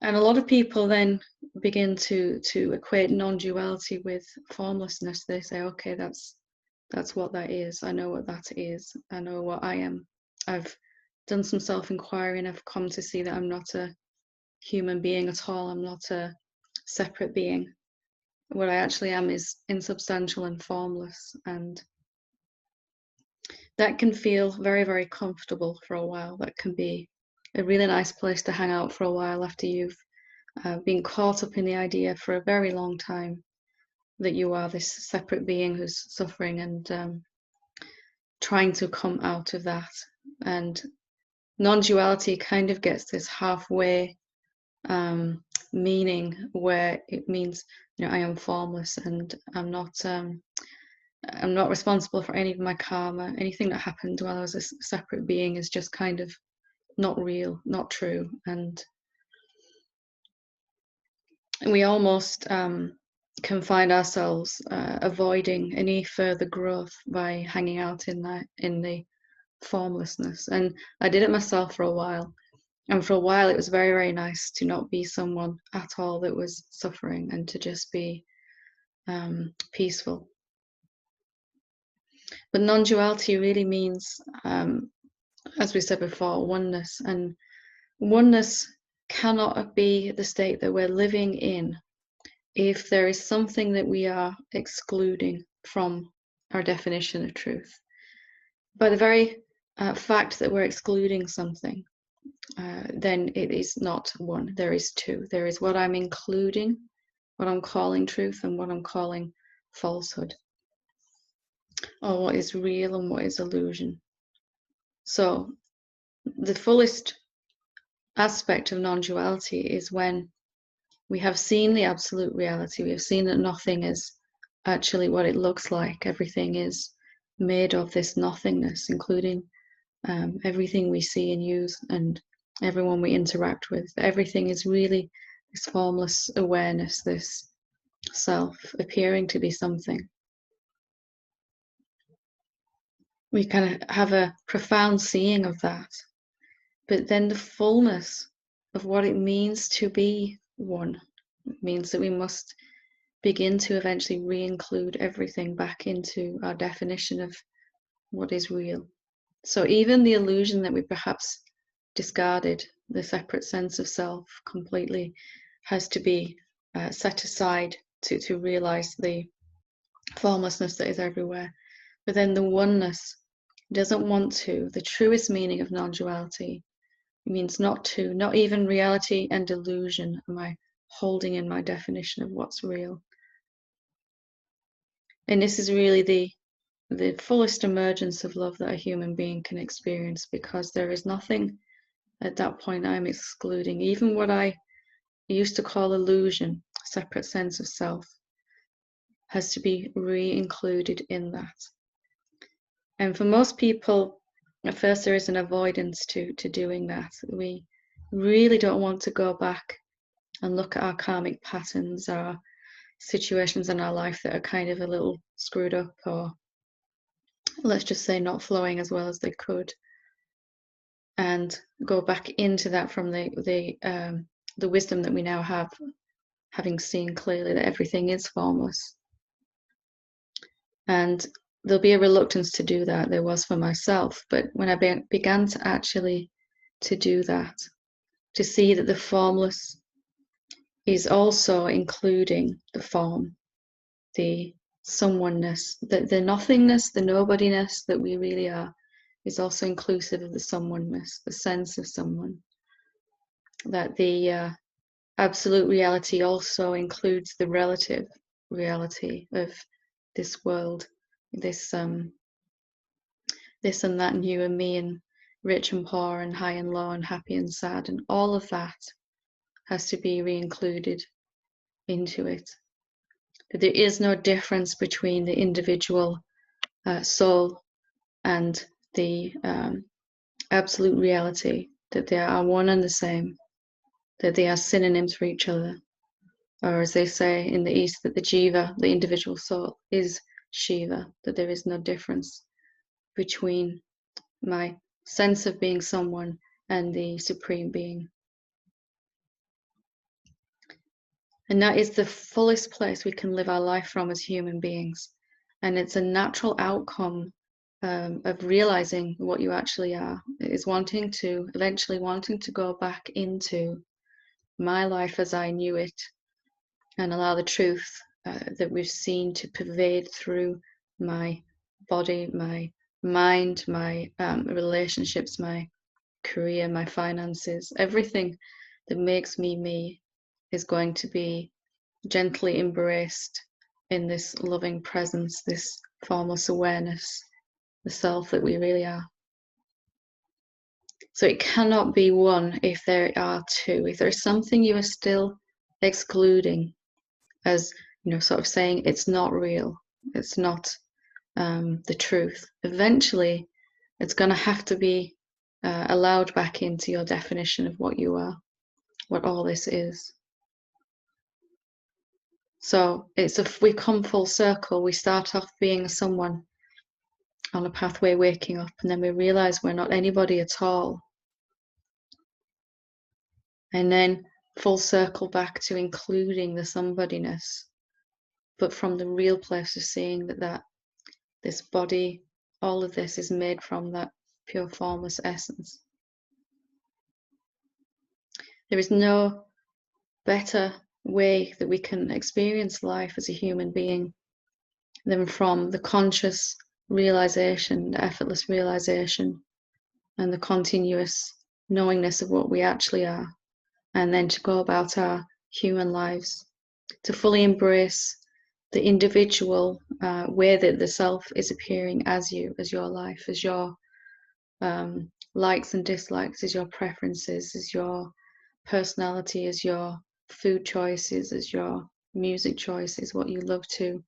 And a lot of people then begin to equate non-duality with formlessness. They say, okay, that's what that is. I know what that is. I know what I am. I've done some self-inquiry and I've come to see that I'm not a human being at all. I'm not a separate being. What I actually am is insubstantial and formless. And that can feel very, very comfortable for a while. That can be a really nice place to hang out for a while after you've been caught up in the idea for a very long time that you are this separate being who's suffering and trying to come out of that. And non-duality kind of gets this halfway meaning where it means, I am formless and I'm not responsible for any of my karma. Anything that happened while I was a separate being is just kind of not real, not true. And we almost can find ourselves avoiding any further growth by hanging out in the formlessness. And I did it myself for a while. And for a while, it was very, very nice to not be someone at all that was suffering and to just be peaceful. But non-duality really means, as we said before, oneness. And oneness cannot be the state that we're living in if there is something that we are excluding from our definition of truth. By the very fact that we're excluding something, then it is not one, there is two. There is what I'm including, what I'm calling truth, and what I'm calling falsehood, or what is real and what is illusion. So the fullest aspect of non-duality is when we have seen the absolute reality. We have seen that nothing is actually what it looks like. Everything is made of this nothingness, including everything we see and use and everyone we interact with. Everything is really this formless awareness, this self appearing to be something. We kind of have a profound seeing of that. But then the fullness of what it means to be one means that we must begin to eventually re-include everything back into our definition of what is real. So even the illusion that we perhaps discarded, the separate sense of self, completely has to be set aside to realize the formlessness that is everywhere. But then the oneness doesn't want to. The truest meaning of non-duality means not to, not even reality and illusion am I holding in my definition of what's real. And this is really the fullest emergence of love that a human being can experience, because there is nothing at that point I'm excluding. Even what I used to call illusion, a separate sense of self, has to be re-included in that. And for most people, at first there is an avoidance to doing that. We really don't want to go back and look at our karmic patterns, our situations in our life that are kind of a little screwed up, or let's just say not flowing as well as they could, and go back into that from the wisdom that we now have, having seen clearly that everything is formless. And there'll be a reluctance to do that. There was for myself, but when I began to actually to do that, to see that the formless is also including the form, the someoneness, the nothingness, the nobodiness that we really are, is also inclusive of the someoneness, the sense of someone. That the absolute reality also includes the relative reality of this world, this and that, and you and me, and rich and poor, and high and low, and happy and sad, and all of that has to be re-included into it. That there is no difference between the individual soul and the absolute reality, that they are one and the same, that they are synonyms for each other. Or as they say in the East, that the jiva, the individual soul, is Shiva, that there is no difference between my sense of being someone and the Supreme Being. And that is the fullest place we can live our life from as human beings. And it's a natural outcome of realizing what you actually are. It is eventually wanting to go back into my life as I knew it and allow the truth that we've seen to pervade through my body, my mind, my relationships, my career, my finances. Everything that makes me me is going to be gently embraced in this loving presence, this formless awareness, the self that we really are. So it cannot be one if there are two. If there's something you are still excluding as, sort of saying it's not real, it's not the truth, eventually it's going to have to be allowed back into your definition of what you are, what all this is. So we come full circle. We start off being someone on a pathway waking up, and then we realize we're not anybody at all. And then full circle back to including the somebodyness, but from the real place of seeing that this body, all of this is made from that pure formless essence. There is no better way that we can experience life as a human being than from the conscious realization, the effortless realization, and the continuous knowingness of what we actually are, and then to go about our human lives, to fully embrace the individual way that the self is appearing as you, as your life, as your likes and dislikes, as your preferences, as your personality, as your food choices, as your music choices, what you love to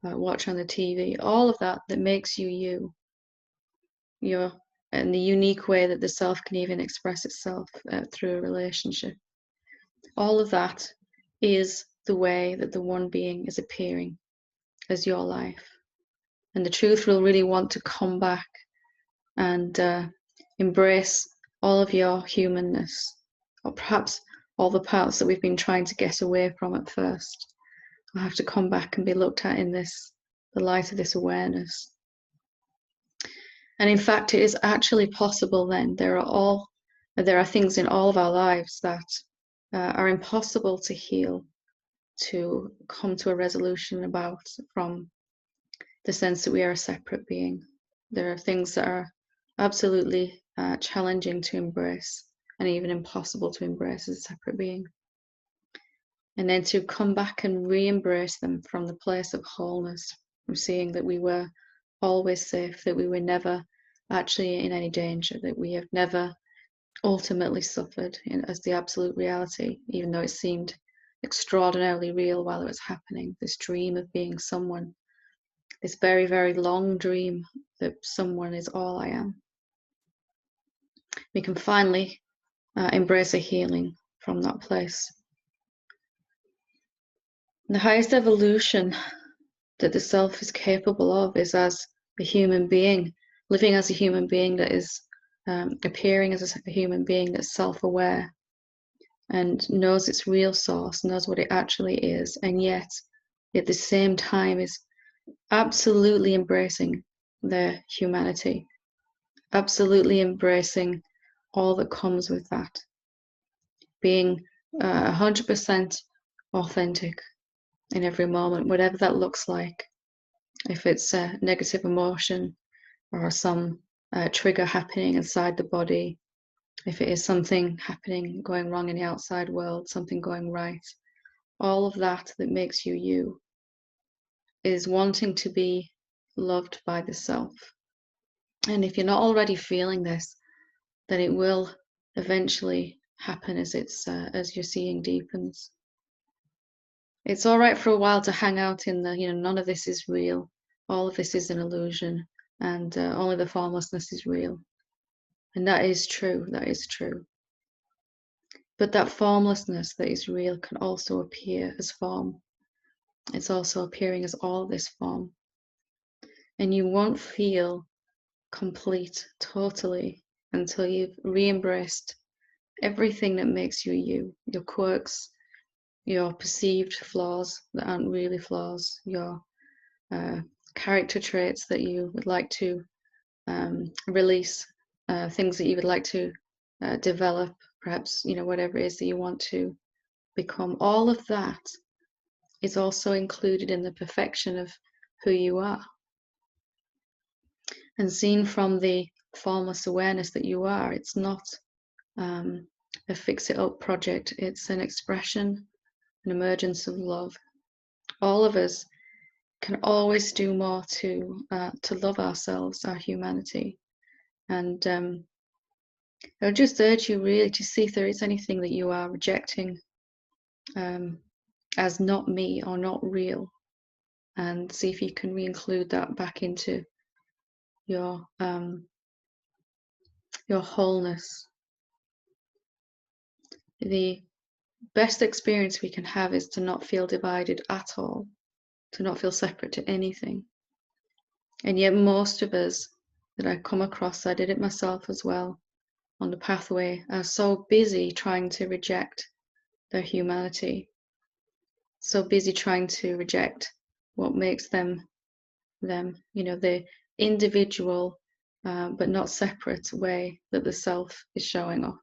watch on the TV, all of that makes you you. You're in the unique way that the self can even express itself through a relationship. All of that is the way that the one being is appearing as your life. And the truth will really want to come back and embrace all of your humanness, or perhaps all the parts that we've been trying to get away from at first will have to come back and be looked at in the light of this awareness. And in fact, it is actually possible then. There are things in all of our lives that are impossible to heal, to come to a resolution about from the sense that we are a separate being. There are things that are absolutely challenging to embrace and even impossible to embrace as a separate being. And then to come back and re-embrace them from the place of wholeness, from seeing that we were always safe, that we were never actually in any danger, that we have never ultimately suffered as the absolute reality, even though it seemed extraordinarily real while it was happening. This dream of being someone, this very, very long dream that someone is all I am. We can finally embrace a healing from that place. The highest evolution that the self is capable of is as a human being, living as a human being that is appearing as a human being that's self-aware and knows its real source, knows what it actually is, and yet at the same time is absolutely embracing their humanity, absolutely embracing all that comes with that, being 100% authentic in every moment, whatever that looks like. If it's a negative emotion or some trigger happening inside the body, if it is something happening, going wrong in the outside world, something going right, all of that makes you you is wanting to be loved by the self. And if you're not already feeling this, then it will eventually happen as your seeing deepens. It's all right for a while to hang out in the, none of this is real, all of this is an illusion, and only the formlessness is real. And that is true, that is true. But that formlessness that is real can also appear as form. It's also appearing as all this form. And you won't feel complete totally until you've re-embraced everything that makes you you, your quirks, your perceived flaws that aren't really flaws, your character traits that you would like to release, things that you would like to develop, perhaps, whatever it is that you want to become. All of that is also included in the perfection of who you are. And seen from the formless awareness that you are, it's not a fix-it-up project. It's an expression, an emergence of love. All of us can always do more to love ourselves, our humanity. And I would just urge you really to see if there is anything that you are rejecting as not me or not real, and see if you can re-include that back into your wholeness. The best experience we can have is to not feel divided at all, to not feel separate to anything. And yet most of us that I come across, I did it myself as well, on the pathway, are so busy trying to reject their humanity, so busy trying to reject what makes them them, the individual but not separate way that the self is showing up.